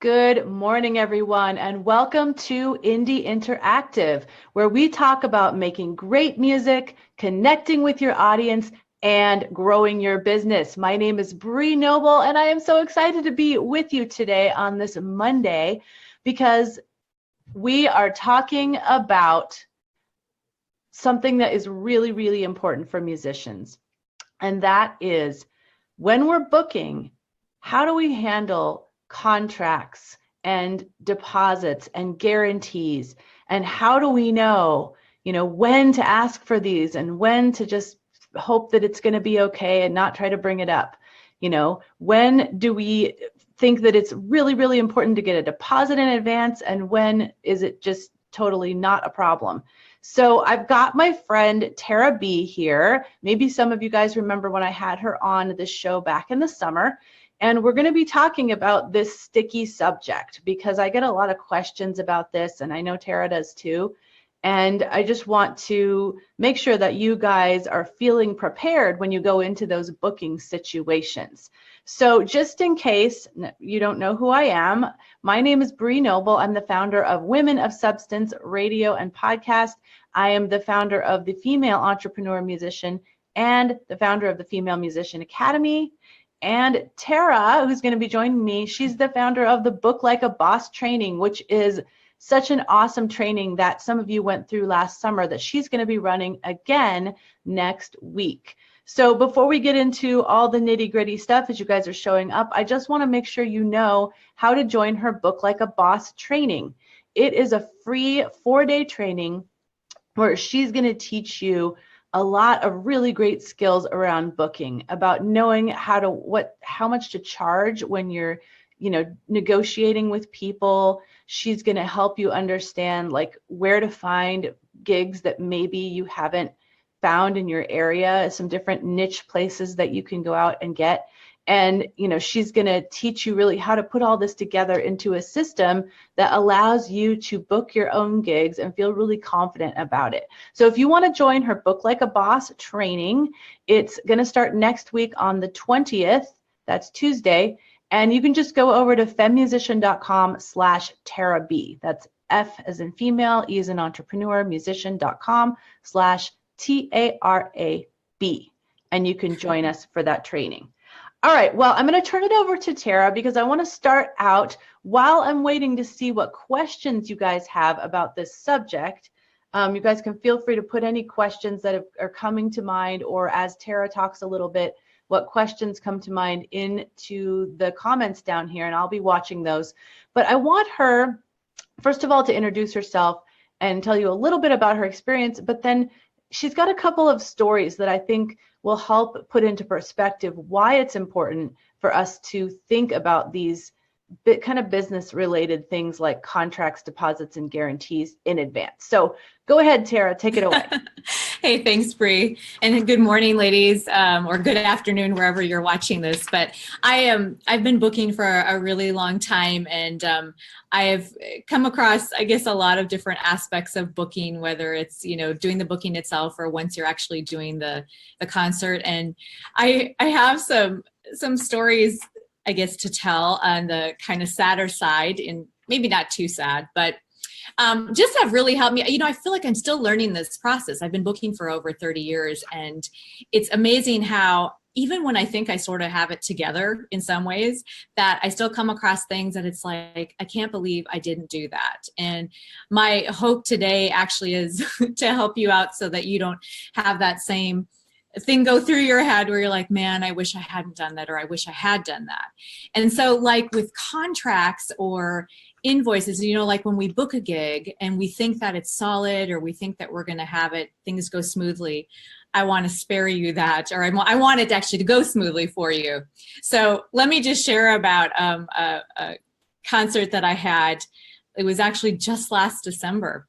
Good morning, everyone, and welcome to Indie Interactive, where we talk about making great music, connecting with your audience, and growing your business. My name is Bree Noble, and I am so excited to be with you today on this Monday because we are talking about something that is really, really important for musicians, and that is when we're booking, how do we handle contracts and deposits and guarantees, and how do we know, when to ask for these and when to just hope that it's going to be okay and not try to bring it up? When do we think that it's really, really important to get a deposit in advance, and when is it just totally not a problem? So I've got my friend Tara B here. Maybe some of you guys remember when I had her on this show back in the summer. And we're going to be talking about this sticky subject because I get a lot of questions about this, and I know Tara does too. And I just want to make sure that you guys are feeling prepared when you go into those booking situations. So just in case you don't know who I am, my name is Bree Noble. I'm the founder of Women of Substance Radio and Podcast. I am the founder of the Female Entrepreneur Musician and the founder of the Female Musician Academy. And Tara, who's going to be joining me, she's the founder of the Book Like a Boss training, which is such an awesome training that some of you went through last summer that she's going to be running again next week. So before we get into all the nitty-gritty stuff as you guys are showing up, I just want to make sure you know how to join her Book Like a Boss training. It is a free 4-day training where she's going to teach you a lot of really great skills around booking, about knowing how much to charge when you're, negotiating with people. She's going to help you understand like where to find gigs that maybe you haven't found in your area, some different niche places that you can go out and get. And, she's going to teach you really how to put all this together into a system that allows you to book your own gigs and feel really confident about it. So if you want to join her Book Like a Boss training, it's going to start next week on the 20th. That's Tuesday. And you can just go over to femmusician.com/Tara B. That's F as in female, E as in entrepreneur, musician.com/TARAB. And you can join us for that training. All right, well, I'm going to turn it over to Tara because I want to start out while I'm waiting to see what questions you guys have about this subject. You guys can feel free to put any questions that are coming to mind, or as Tara talks a little bit, what questions come to mind into the comments down here, and I'll be watching those. But I want her, first of all, to introduce herself and tell you a little bit about her experience, but then she's got a couple of stories that I think will help put into perspective why it's important for us to think about these kind of business related things like contracts, deposits, and guarantees in advance. So go ahead, Tara, take it away. Hey, thanks, Bree. And good morning, ladies, or good afternoon, wherever you're watching this. But I've been booking for a really long time, and I have come across, I guess, a lot of different aspects of booking, whether it's, doing the booking itself or once you're actually doing the concert. And I have some stories, I guess, to tell on the kind of sadder side, and maybe not too sad, but just have really helped me. I feel like I'm still learning this process. I've been booking for over 30 years, and it's amazing how even when I think I sort of have it together in some ways, that I still come across things that it's like, I can't believe I didn't do that. And my hope today actually is to help you out so that you don't have that same thing go through your head where you're like, man, I wish I hadn't done that, or I wish I had done that. And so like with contracts or invoices, like when we book a gig and we think that it's solid, or we think that we're going to have things go smoothly, I want to spare you that, or I want it actually to go smoothly for you. So let me just share about a concert that I had. It was actually just last December.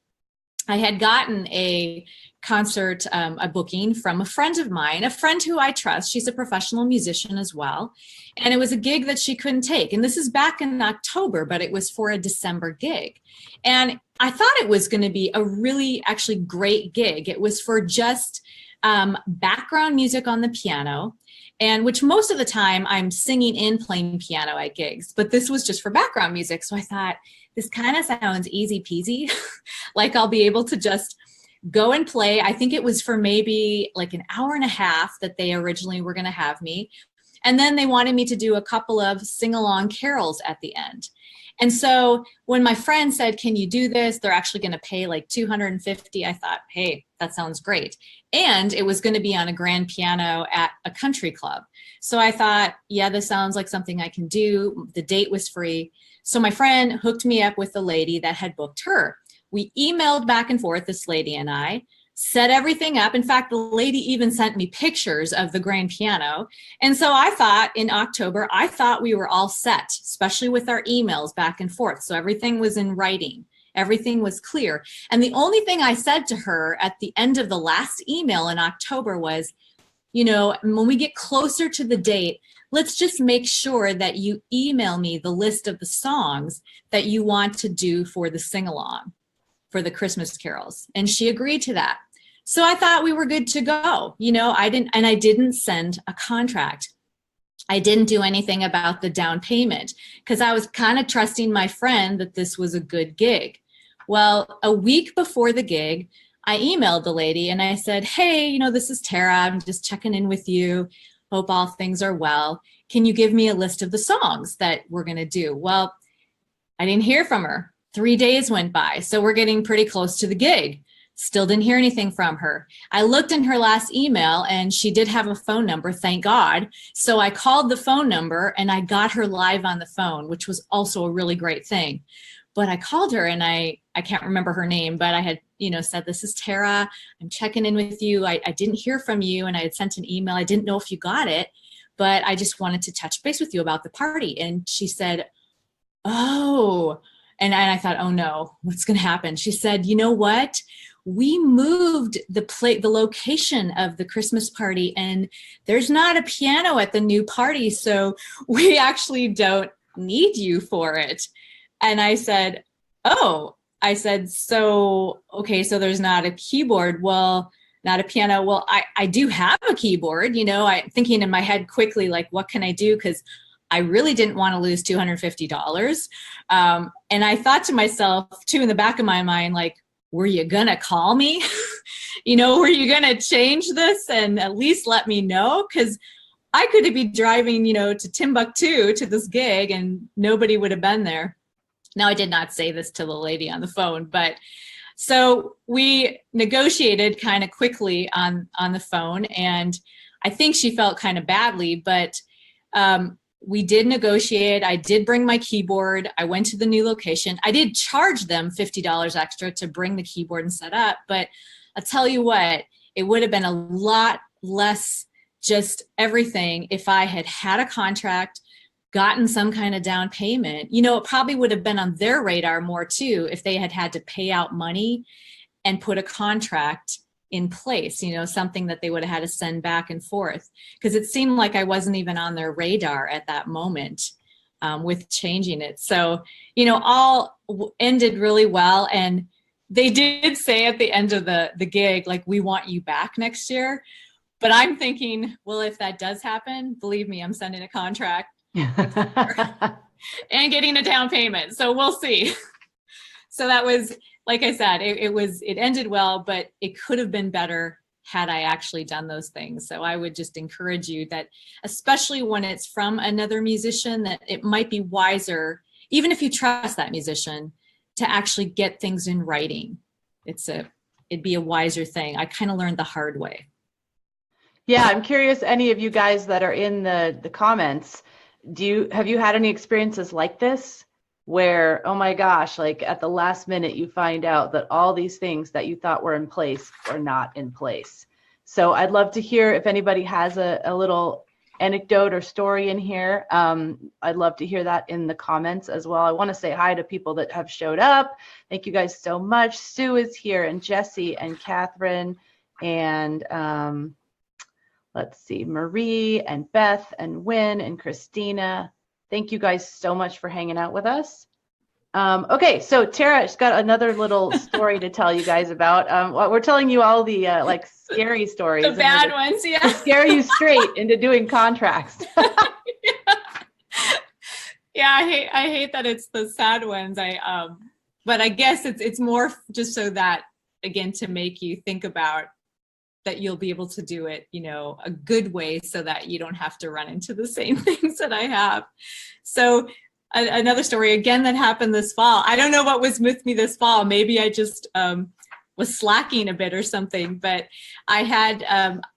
I had gotten a concert, a booking from a friend of mine, a friend who I trust. She's a professional musician as well. And it was a gig that she couldn't take. And this is back in October, but it was for a December gig. And I thought it was going to be a really actually great gig. It was for just background music on the piano. and which most of the time I'm singing and playing piano at gigs, but this was just for background music. So I thought, this kind of sounds easy peasy. Like I'll be able to just go and play. I think it was for maybe like an hour and a half that they originally were going to have me. And then they wanted me to do a couple of sing-along carols at the end. And so when my friend said, can you do this? They're actually going to pay like $250. I thought, hey, that sounds great. And it was going to be on a grand piano at a country club. So I thought, yeah, this sounds like something I can do. The date was free. So my friend hooked me up with the lady that had booked her. We emailed back and forth, this lady and I, set everything up. In fact, the lady even sent me pictures of the grand piano. And so I thought in October, I thought we were all set, especially with our emails back and forth. So everything was in writing. Everything was clear. And the only thing I said to her at the end of the last email in October was, you know, when we get closer to the date, let's just make sure that you email me the list of the songs that you want to do for the sing-along, for the Christmas carols. And she agreed to that. So I thought we were good to go. You know, I didn't send a contract. I didn't do anything about the down payment because I was kind of trusting my friend that this was a good gig. Well, a week before the gig, I emailed the lady and I said, hey, you know, this is Tara. I'm just checking in with you. Hope all things are well. Can you give me a list of the songs that we're going to do? Well, I didn't hear from her. 3 days went by. So we're getting pretty close to the gig. Still didn't hear anything from her. I looked in her last email and she did have a phone number, thank God. So I called the phone number and I got her live on the phone, which was also a really great thing. But I called her and I can't remember her name, but I had, you know, said, this is Tara. I'm checking in with you. I didn't hear from you and I had sent an email. I didn't know if you got it, but I just wanted to touch base with you about the party. And she said, oh, and I thought, oh no, what's going to happen? She said, you know what? We moved the location of the Christmas party and there's not a piano at the new party. So we actually don't need you for it. And I said, oh, so, okay, so there's not a keyboard. Well, not a piano. Well, I do have a keyboard, you know, I'm thinking in my head quickly, like, what can I do? Because I really didn't want to lose $250. And I thought to myself, too, in the back of my mind, like, were you going to call me? You know, were you going to change this and at least let me know? Because I could be driving, you know, to Timbuktu to this gig and nobody would have been there. Now, I did not say this to the lady on the phone, but so we negotiated kind of quickly on the phone. And I think she felt kind of badly, but we did negotiate. I did bring my keyboard. I went to the new location. I did charge them $50 extra to bring the keyboard and set up. But I'll tell you what, it would have been a lot less just everything if I had had a contract, gotten some kind of down payment. You know, it probably would have been on their radar more too if they had had to pay out money and put a contract in place, you know, something that they would have had to send back and forth, because it seemed like I wasn't even on their radar at that moment with changing it. So, you know, all ended really well. And they did say at the end of the gig, like, we want you back next year. But I'm thinking, well, if that does happen, believe me, I'm sending a contract and getting a down payment. So we'll see. So that was, like I said, it ended well, but it could have been better had I actually done those things. So I would just encourage you that, especially when it's from another musician, that it might be wiser, even if you trust that musician, to actually get things in writing. It'd be a wiser thing. I kind of learned the hard way. Yeah, I'm curious, any of you guys that are in the comments, have you had any experiences like this where, oh my gosh, like at the last minute you find out that all these things that you thought were in place are not in place? So I'd love to hear if anybody has a little anecdote or story in here. I'd love to hear that in the comments as well. I want to say hi to people that have showed up. Thank you guys so much. Sue is here, and Jesse and Catherine, and let's see, Marie and Beth and Wynn and Christina. Thank you guys so much for hanging out with us. Okay, so Tara's got another little story to tell you guys about. We're telling you all the like scary stories. The bad ones, To yeah. scare you straight into doing contracts. Yeah, I hate that it's the sad ones. But I guess it's more just so that, again, to make you think about that you'll be able to do it, a good way so that you don't have to run into the same things that I have. So another story again that happened this fall. I don't know what was with me this fall. Maybe I just was slacking a bit or something, but I had,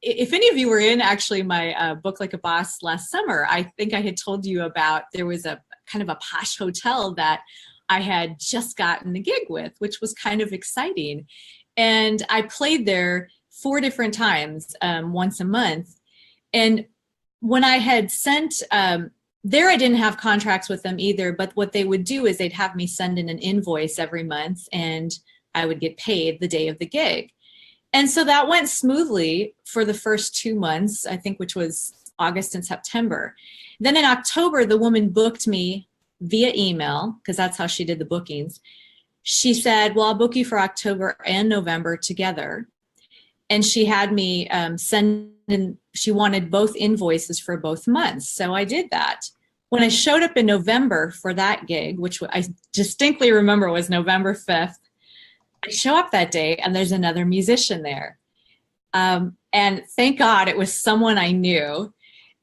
if any of you were in actually my Book Like a Boss last summer, I think I had told you about, there was a kind of a posh hotel that I had just gotten a gig with, which was kind of exciting. And I played there 4 different times, once a month. And when I had sent, there I didn't have contracts with them either, but what they would do is they'd have me send in an invoice every month and I would get paid the day of the gig. And so that went smoothly for the first 2 months, I think, which was August and September. Then in October, the woman booked me via email, because that's how she did the bookings. She said, well, I'll book you for October and November together. And she had me send in, she wanted both invoices for both months. So I did that. When I showed up in November for that gig, which I distinctly remember was November 5th, I show up that day and there's another musician there. And thank God it was someone I knew.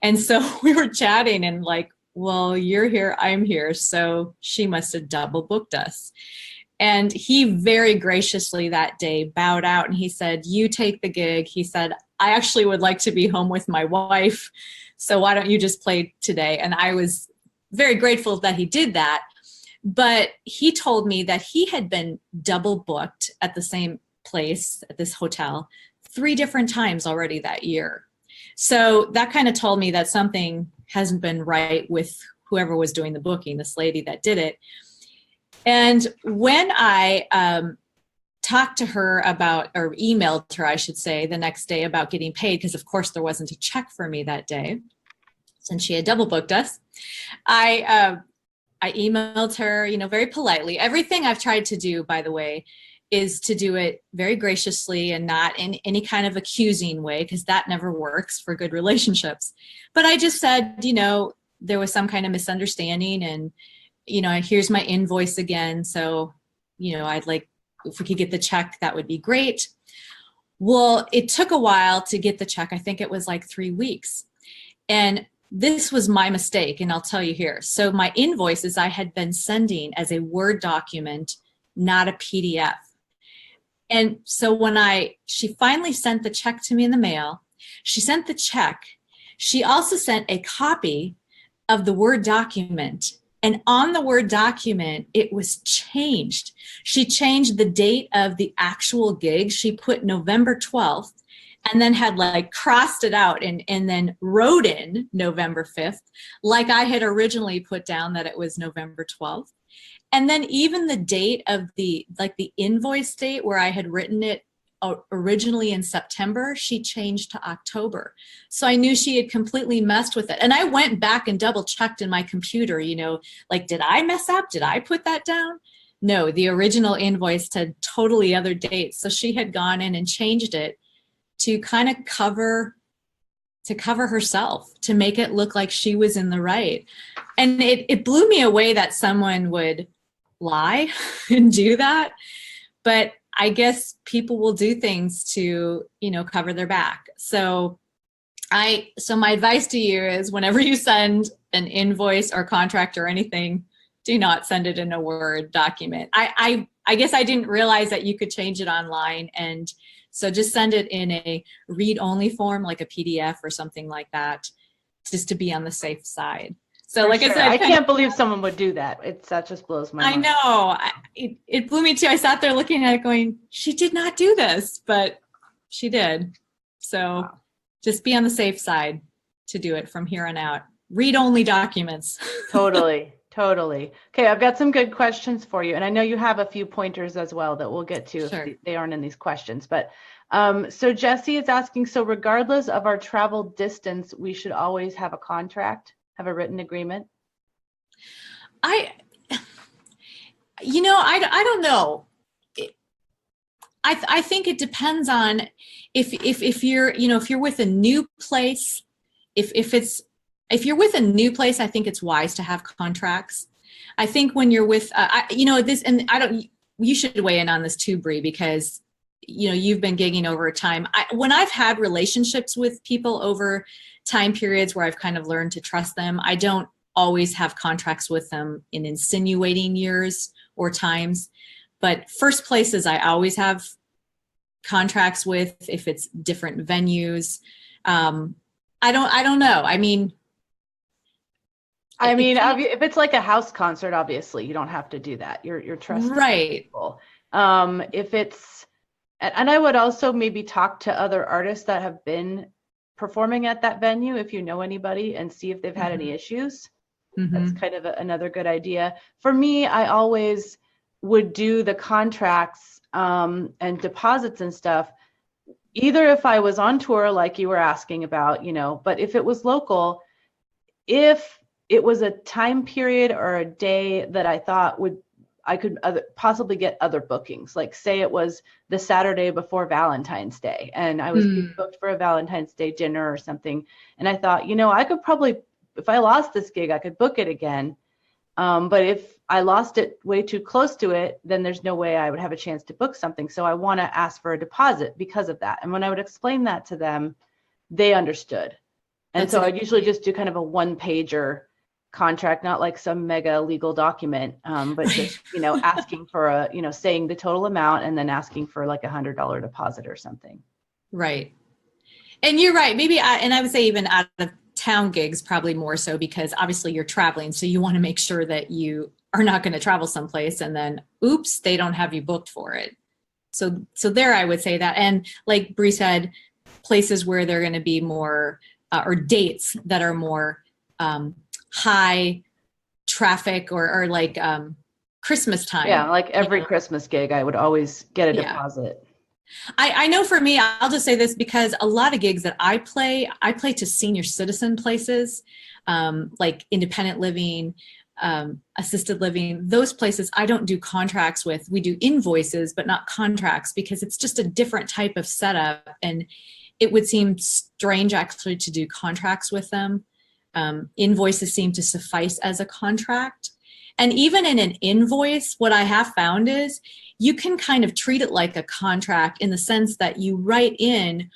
And so we were chatting and like, well, you're here, I'm here. So she must have double booked us. And he very graciously that day bowed out and he said, you take the gig. He said, I actually would like to be home with my wife. So why don't you just play today? And I was very grateful that he did that. But he told me that he had been double booked at the same place, at this hotel, 3 different times already that year. So that kind of told me that something hasn't been right with whoever was doing the booking, this lady that did it. And when I talked to her about, or emailed her, I should say, the next day about getting paid, because of course there wasn't a check for me that day, since she had double booked us, I emailed her, very politely. Everything I've tried to do, by the way, is to do it very graciously and not in any kind of accusing way, because that never works for good relationships. But I just said, there was some kind of misunderstanding and, here's my invoice again. So, I'd like, if we could get the check, that would be great. Well, it took a while to get the check. I think it was like 3 weeks. And this was my mistake, and I'll tell you here. So my invoices I had been sending as a Word document, not a PDF. And so when she finally sent the check to me in the mail, she sent the check. She also sent a copy of the Word document. And on the Word document, it was changed. She changed the date of the actual gig. She put November 12th and then had crossed it out and then wrote in November 5th, like I had originally put down that it was November 12th. And then even the date of the invoice date where I had written it originally in September, she changed to October. So I knew she had completely messed with it. And I went back and double checked in my computer, did I mess up? Did I put that down? No, the original invoice had totally other dates. So she had gone in and changed it to kind of cover herself, to make it look like she was in the right. And it blew me away that someone would lie and do that. But I guess people will do things to, cover their back. So my advice to you is whenever you send an invoice or contract or anything, do not send it in a Word document. I guess I didn't realize that you could change it online. And so just send it in a read-only form, like a PDF or something like that, just to be on the safe side. So I said, I can't believe someone would do that. That just blows my mind. I know. It blew me too. I sat there looking at it going, she did not do this, but she did. So just be on the safe side to do it from here on out. Read-only documents. Totally. Okay, I've got some good questions for you. And I know you have a few pointers as well that we'll get to if they aren't in these questions. But so Jesse is asking, so regardless of our travel distance, we should always have a contract? Have a written agreement? I don't know. I think it depends on if you're with a new place, if you're with a new place, I think it's wise to have contracts. I think when you're with, this, and you should weigh in on this too, Bree, because, you've been gigging over time. When I've had relationships with people over time periods where I've kind of learned to trust them, I don't always have contracts with them in insinuating years or times. But first places I always have contracts with, if it's different venues. I don't know. If it's like a house concert, obviously you don't have to do that. You're trusting right. people. If it's, and I would also maybe talk to other artists that have been performing at that venue, if you know anybody, and see if they've had any issues. That's kind of another good idea. For me, I always would do the contracts and deposits and stuff, either if I was on tour, like you were asking about, but if it was local, if it was a time period or a day that I thought I could possibly get other bookings. Like say it was the Saturday before Valentine's Day and I was being booked for a Valentine's Day dinner or something. And I thought, I could probably, if I lost this gig, I could book it again. But if I lost it way too close to it, then there's no way I would have a chance to book something. So I want to ask for a deposit because of that. And when I would explain that to them, they understood. And so I'd usually just do kind of a one-pager contract, not like some mega legal document, but just, asking for saying the total amount and then asking for like $100 deposit or something. Right. And you're right. Maybe, I would say even out of town gigs, probably more so, because obviously you're traveling. So you want to make sure that you are not going to travel someplace and then, oops, they don't have you booked for it. So there, I would say that. And like Bree said, places where they're going to be more, or dates that are more high traffic or like Christmas time. Yeah, like every Christmas gig, I would always get a deposit. I know for me, I'll just say this, because a lot of gigs that I play to senior citizen places, like independent living, assisted living, those places I don't do contracts with. We do invoices, but not contracts, because it's just a different type of setup. And it would seem strange actually to do contracts with them. Invoices seem to suffice as a contract. And even in an invoice, what I have found is you can kind of treat it like a contract in the sense that you write in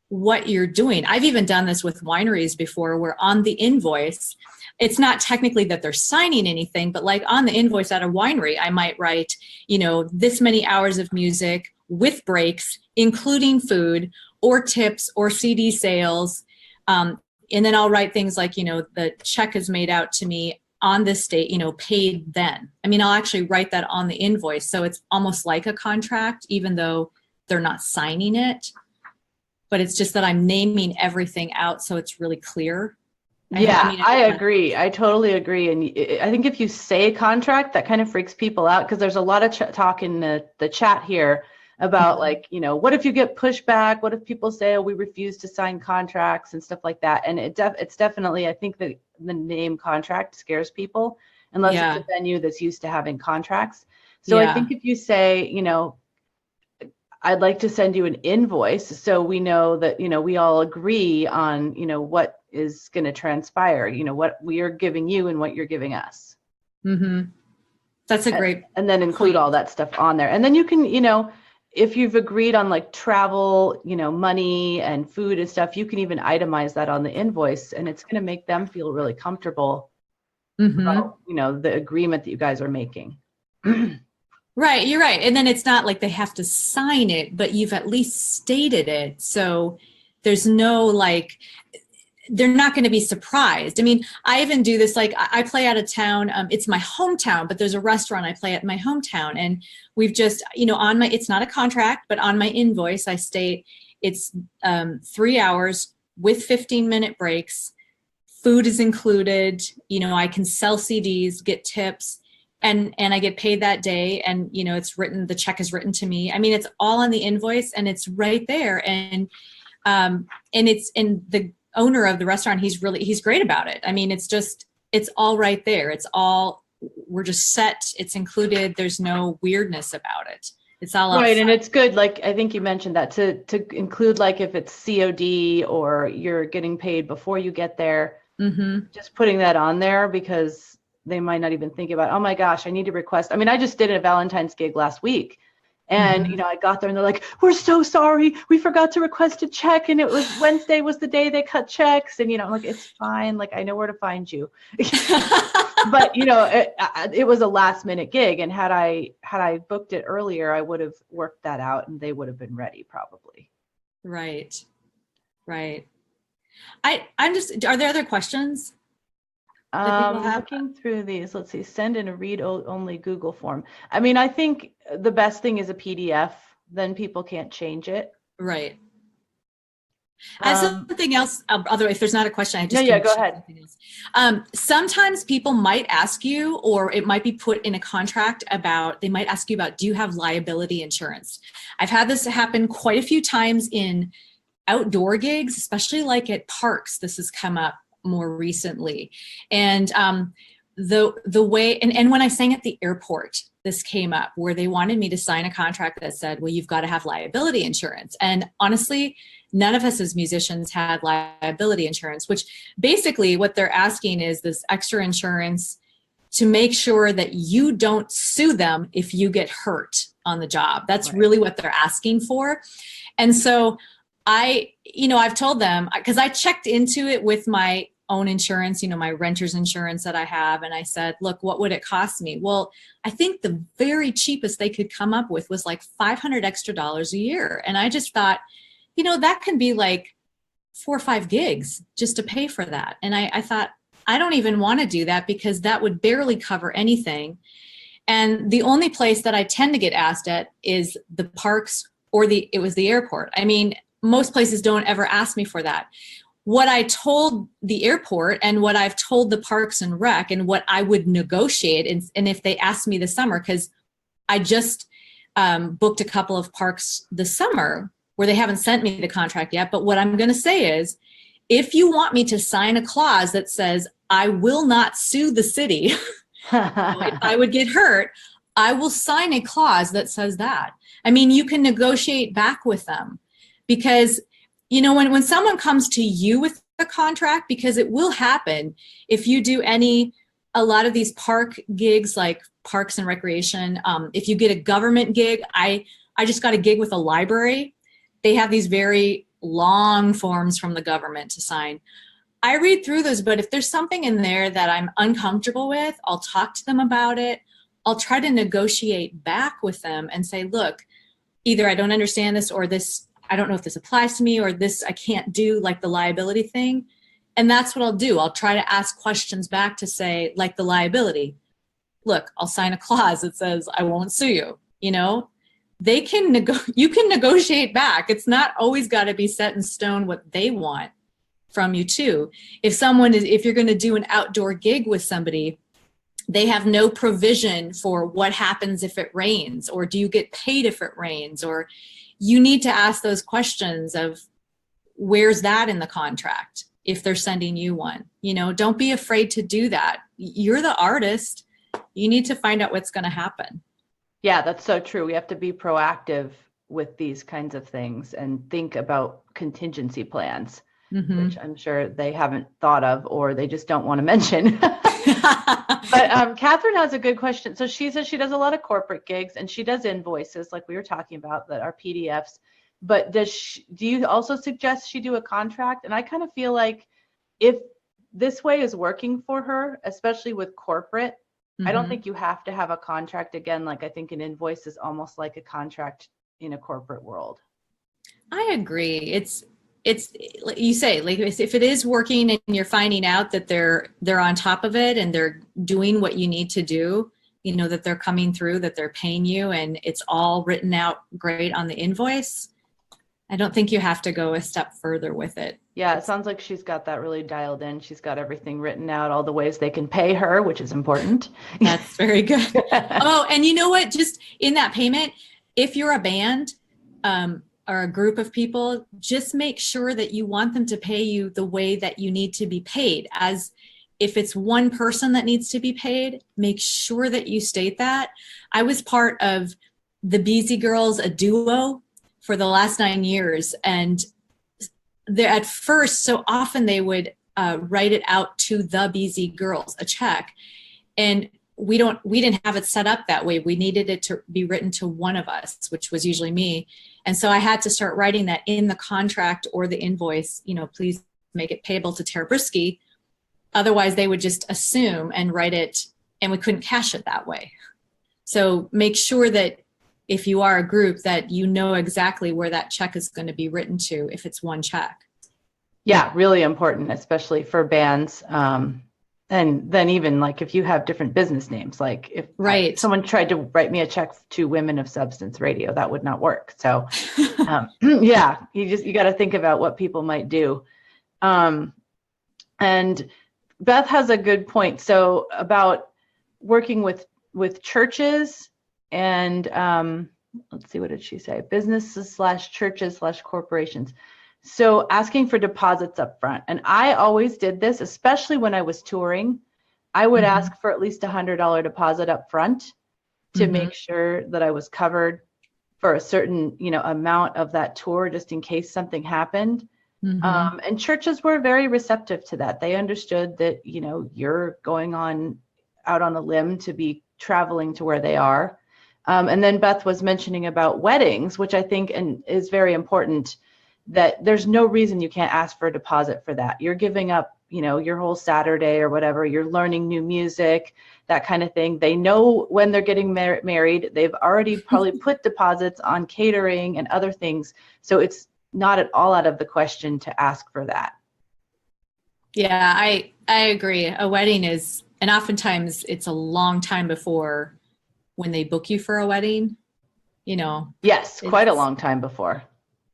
what you're doing. I've even done this with wineries before, where on the invoice, it's not technically that they're signing anything, but like on the invoice at a winery, I might write, this many hours of music with breaks, including food or tips or CD sales. And then I'll write things like, the check is made out to me on this date, paid then. I'll actually write that on the invoice. So it's almost like a contract, even though they're not signing it. But it's just that I'm naming everything out so it's really clear. I agree. I totally agree. And I think if you say contract, that kind of freaks people out, because there's a lot of talk in the chat here about like, what if you get pushback? What if people say, oh, we refuse to sign contracts and stuff like that? And it's definitely, I think that the name contract scares people, unless it's a venue that's used to having contracts. So I think if you say, I'd like to send you an invoice so we know that, we all agree on, what is going to transpire, what we are giving you and what you're giving us. Mm-hmm. That's a great and then include all that stuff on there. And then you can, if you've agreed on like travel, money and food and stuff, you can even itemize that on the invoice, and it's going to make them feel really comfortable about, the agreement that you guys are making. Right. You're right. And then it's not like they have to sign it, but you've at least stated it. So there's no like, they're not going to be surprised. I even do this, like I play out of town. It's my hometown, but there's a restaurant I play at in my hometown. And we've just, it's not a contract, but on my invoice, I state it's 3 hours with 15-minute breaks. Food is included. I can sell CDs, get tips, and I get paid that day. And, it's written, the check is written to me. It's all on the invoice and it's right there. And it's in the owner of the restaurant. He's great about it. It's all right there. It's all we're just set. It's included. There's no weirdness about it. It's all right. upfront. And it's good. Like, I think you mentioned that to include, like, if it's COD or you're getting paid before you get there, just putting that on there, because they might not even think about, oh my gosh, I need to request. I mean, I just did a Valentine's gig last week. And, you know, I got there and they're like, we're so sorry. We forgot to request a check. And it was Wednesday was the day they cut checks. And, you know, I'm like, it's fine. Like, I know where to find you. But, you know, it was a last minute gig. And had I booked it earlier, I would have worked that out and they would have been ready probably. Right. Right. I'm just, are there other questions? Looking through these, let's see, send in a read-only Google form. I mean, I think the best thing is a PDF, then people can't change it. Right. As something else, otherwise, if there's not a question, I just go ahead. Sometimes people might ask you, or it might be put in a contract about, they might ask you about, do you have liability insurance? I've had this happen quite a few times in outdoor gigs, especially like at parks. This has come up more recently. And the way, and when I sang at the airport, this came up where they wanted me to sign a contract that said, well, you've got to have liability insurance. And honestly, none of us as musicians had liability insurance, which basically what they're asking is this extra insurance to make sure that you don't sue them if you get hurt on the job. That's really what they're asking for. And so I've told them, because I checked into it with my own insurance, my renter's insurance that I have. And I said, look, what would it cost me? Well, I think the very cheapest they could come up with was like $500 extra a year. And I just thought, that can be like 4 or 5 gigs just to pay for that. And I thought, I don't even want to do that because that would barely cover anything. And the only place that I tend to get asked at is the parks or it was the airport. I mean, most places don't ever ask me for that. What I told the airport and what I've told the Parks and Rec and what I would negotiate, and if they asked me this summer, because I just booked a couple of parks this summer where they haven't sent me the contract yet, but what I'm going to say is, if you want me to sign a clause that says I will not sue the city if I would get hurt, I will sign a clause that says that. I mean, you can negotiate back with them. Because, when someone comes to you with a contract, because it will happen if you do a lot of these park gigs like Parks and Recreation. If you get a government gig, I just got a gig with a library. They have these very long forms from the government to sign. I read through those, but if there's something in there that I'm uncomfortable with, I'll talk to them about it. I'll try to negotiate back with them and say, look, either I don't understand this or this, I don't know if this applies to me, or this I can't do, like the liability thing. And that's what I'll do. I'll try to ask questions back to say, like the liability, look, I'll sign a clause that says I won't sue you. You can negotiate back. It's not always got to be set in stone what they want from you too. If you're going to do an outdoor gig with somebody, they have no provision for what happens if it rains, or do you get paid if it rains, or you need to ask those questions of where's that in the contract if they're sending you one. Don't be afraid to do that. You're the artist. You need to find out what's going to happen. Yeah, that's so true. We have to be proactive with these kinds of things and think about contingency plans, which I'm sure they haven't thought of, or they just don't want to mention. But Catherine has a good question. So she says she does a lot of corporate gigs and she does invoices like we were talking about that are PDFs. But do you also suggest she do a contract? And I kind of feel like if this way is working for her, especially with corporate, I don't think you have to have a contract. Again, like I think an invoice is almost like a contract in a corporate world. I agree. It's you say, like, if it is working and you're finding out that they're on top of it and they're doing what you need to do, that they're coming through, that they're paying you, and it's all written out great on the invoice, I don't think you have to go a step further with it. Yeah, it sounds like she's got that really dialed in. She's got everything written out, all the ways they can pay her, which is important. That's very good. Oh, and you know what? Just in that payment, if you're a band, or a group of people, just make sure that you want them to pay you the way that you need to be paid. As if it's one person that needs to be paid, make sure that you state that. I was part of the Beezy Girls, a duo, for the last 9 years. And at first, so often they would write it out to the Beezy Girls, a check. And we didn't have it set up that way. We needed it to be written to one of us, which was usually me. And so I had to start writing that in the contract or the invoice, please make it payable to Tara Brisky. Otherwise, they would just assume and write it, and we couldn't cash it that way. So make sure that if you are a group, that you know exactly where that check is going to be written to if it's one check. Yeah, really important, especially for bands. And then even like if you have different business names, like if someone tried to write me a check to Women of Substance Radio, that would not work. So yeah, you got to think about what people might do. And Beth has a good point. So about working with churches and let's see, what did she say? Businesses / churches / corporations. So asking for deposits up front. And I always did this, especially when I was touring. I would ask for at least $100 deposit up front to make sure that I was covered for a certain, amount of that tour, just in case something happened. And churches were very receptive to that. They understood that, you're going out on a limb to be traveling to where they are. And then Beth was mentioning about weddings, which I think is very important, that there's no reason you can't ask for a deposit for that. You're giving up, your whole Saturday or whatever. You're learning new music, that kind of thing. They know when they're getting married. They've already probably put deposits on catering and other things. So it's not at all out of the question to ask for that. Yeah, I agree. A wedding is, and oftentimes it's a long time before when they book you for a wedding, Yes, quite a long time before.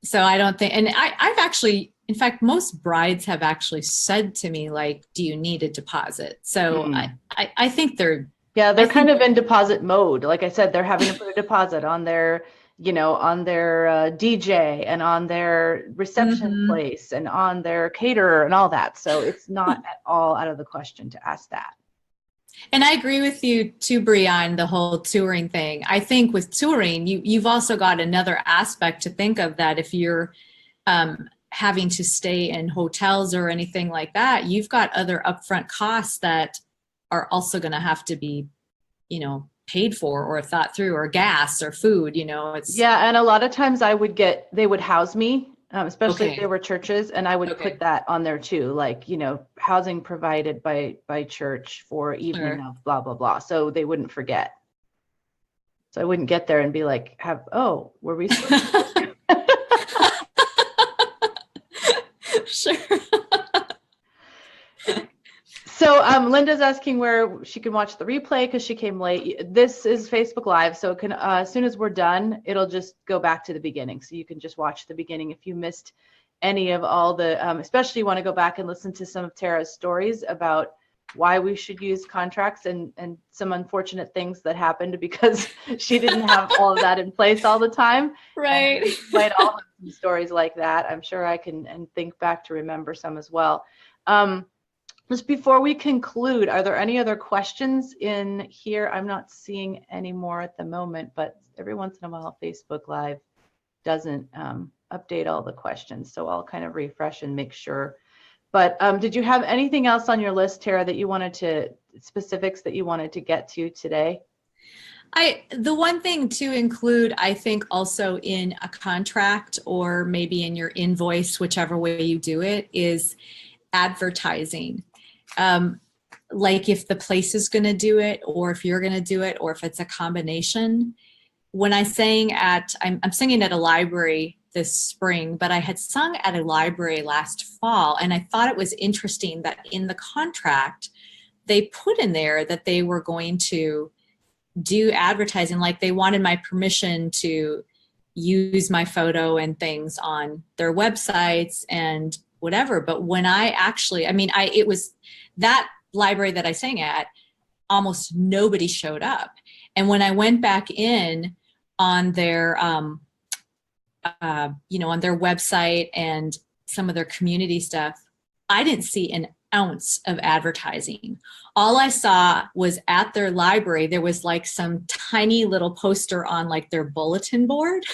So I don't think, and I've actually, in fact, most brides have actually said to me, like, do you need a deposit? So I think they're kind of in deposit mode. Like I said, they're having to put a deposit on their, on their DJ and on their reception place and on their caterer and all that. So it's not at all out of the question to ask that. And I agree with you too, Bree, on the whole touring thing. I think with touring, you've also got another aspect to think of, that if you're having to stay in hotels or anything like that, you've got other upfront costs that are also going to have to be, paid for or thought through, or gas or food, and a lot of times they would house me. Especially if they were churches, and I would put that on there too, like, housing provided by church for evening of blah, blah, blah. So they wouldn't forget. So I wouldn't get there and be like, were we supposed to? Sure. So Linda's asking where she can watch the replay because she came late. This is Facebook Live, so it can as soon as we're done, it'll just go back to the beginning. So you can just watch the beginning if you missed any of all the, especially you want to go back and listen to some of Tara's stories about why we should use contracts and some unfortunate things that happened because she didn't have all of that in place all the time. Right. Might all have some stories like that. I'm sure I can and think back to remember some as well. Just before we conclude, are there any other questions in here? I'm not seeing any more at the moment, but every once in a while, Facebook Live doesn't update all the questions. So I'll kind of refresh and make sure. But did you have anything else on your list, Tara, that specifics that you wanted to get to today? The one thing to include, I think, also in a contract or maybe in your invoice, whichever way you do it, is advertising. Like if the place is going to do it, or if you're going to do it, or if it's a combination. When I'm singing at a library this spring, but I had sung at a library last fall, and I thought it was interesting that in the contract, they put in there that they were going to do advertising, like they wanted my permission to use my photo and things on their websites and whatever. But when it was that library that I sang at, almost nobody showed up. And when I went back in on their, on their website and some of their community stuff, I didn't see ounce of advertising. All I saw was at their library, there was like some tiny little poster on like their bulletin board,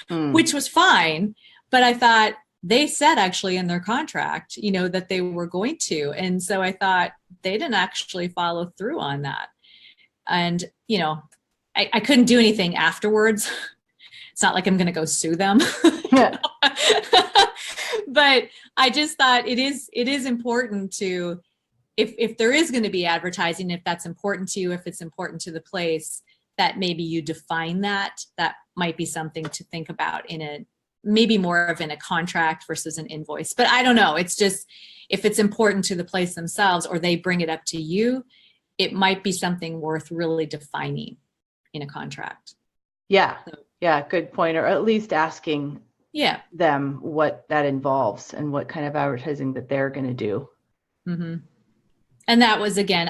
which was fine. But I thought they said actually in their contract, you know, that they were going to. And so I thought they didn't actually follow through on that. And, you know, I couldn't do anything afterwards. It's not like I'm going to go sue them. Yeah. But I just thought it is important to, if there is going to be advertising, if that's important to you, if it's important to the place, that maybe you define that might be something to think about in a, maybe more of in a contract versus an invoice. But I don't know. It's just, if it's important to the place themselves or they bring it up to you, it might be something worth really defining in a contract. Yeah. Yeah. Good point. Or at least asking them what that involves and what kind of advertising that they're going to do. Mm-hmm. And that was, again,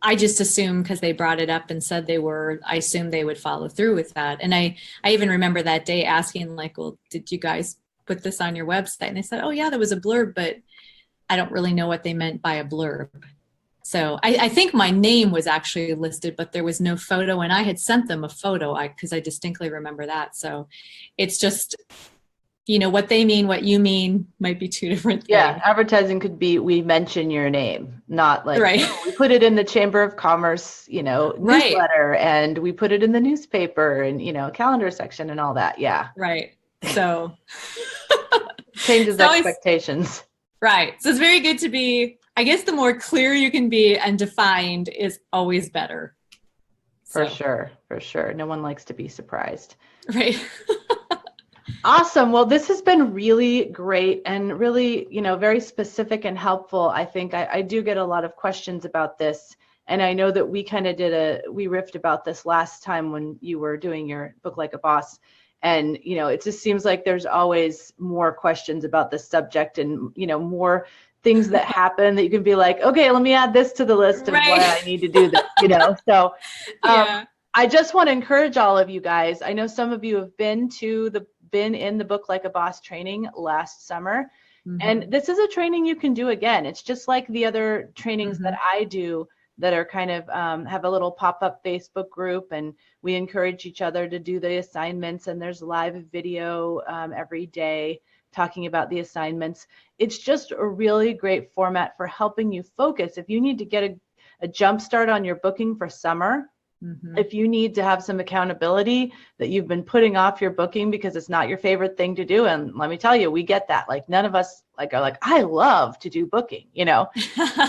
I just assumed because they brought it up and said I assumed they would follow through with that. And I even remember that day asking like, well, did you guys put this on your website? And they said, oh yeah, there was a blurb, but I don't really know what they meant by a blurb. So I think my name was actually listed, but there was no photo, and I had sent them a photo because I distinctly remember that. So it's just, you know, what they mean, what you mean might be two different things. Yeah, advertising could be, we mention your name, not like, oh, we put it in the Chamber of Commerce, you know, newsletter, and we put it in the newspaper and, you know, calendar section and all that. Yeah. Right. So changes expectations. Right. So it's very good to be, I guess the more clear you can be and defined is always better. For sure. For sure. No one likes to be surprised. Right. Awesome. Well, this has been really great and really, you know, very specific and helpful. I think I do get a lot of questions about this. And I know that we kind of we riffed about this last time when you were doing your Book Like a Boss. And, you know, it just seems like there's always more questions about this subject and, you know, more things that happen that you can be like, okay, let me add this to the list of why I need to do this, you know? So I just want to encourage all of you guys. I know some of you have been in the Book Like a Boss training last summer. Mm-hmm. And this is a training you can do again. It's just like the other trainings that I do that are kind of have a little pop-up Facebook group, and we encourage each other to do the assignments, and there's live video every day talking about the assignments. It's just a really great format for helping you focus. If you need to get a jump start on your booking for summer, if you need to have some accountability that you've been putting off your booking because it's not your favorite thing to do. And let me tell you, we get that. Like none of us are like, I love to do booking, you know?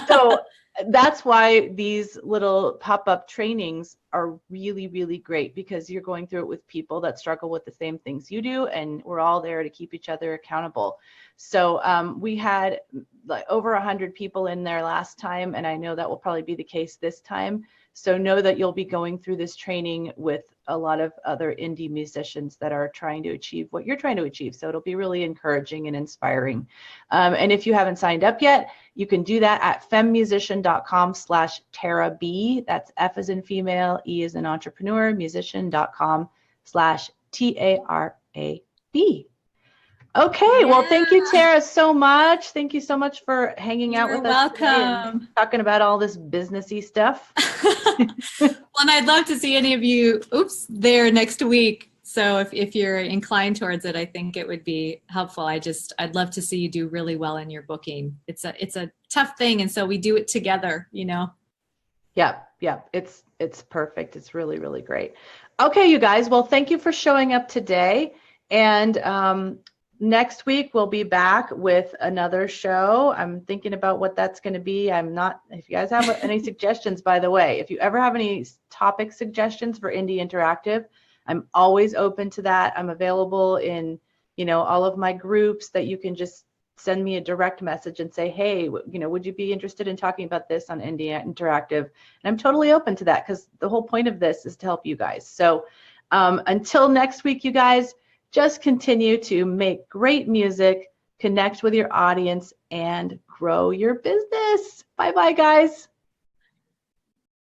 So that's why these little pop-up trainings are really, really great, because you're going through it with people that struggle with the same things you do, and we're all there to keep each other accountable. So we had like over 100 people in there last time, and I know that will probably be the case this time. So know that you'll be going through this training with a lot of other indie musicians that are trying to achieve what you're trying to achieve. So it'll be really encouraging and inspiring. And if you haven't signed up yet, you can do that at femmusician.com/Tara B. That's F as in female, E as in entrepreneur, musician.com/TARAB. Okay, well, thank you, Tara, so much. Thank you so much for hanging out with us today and talking about all this businessy stuff. Well, and I'd love to see any of you, there next week. So if you're inclined towards it, I think it would be helpful. I'd love to see you do really well in your booking. It's a tough thing, and so we do it together, you know. Yeah, it's perfect. It's really, really great. Okay, you guys. Well, thank you for showing up today. And next week, we'll be back with another show. I'm thinking about what that's going to be. If you guys have any suggestions, by the way, if you ever have any topic suggestions for Indie Interactive, I'm always open to that. I'm available in, all of my groups that you can just send me a direct message and say, hey, would you be interested in talking about this on Indie Interactive? And I'm totally open to that, because the whole point of this is to help you guys. So until next week, you guys, just continue to make great music, connect with your audience, and grow your business. Bye-bye, guys.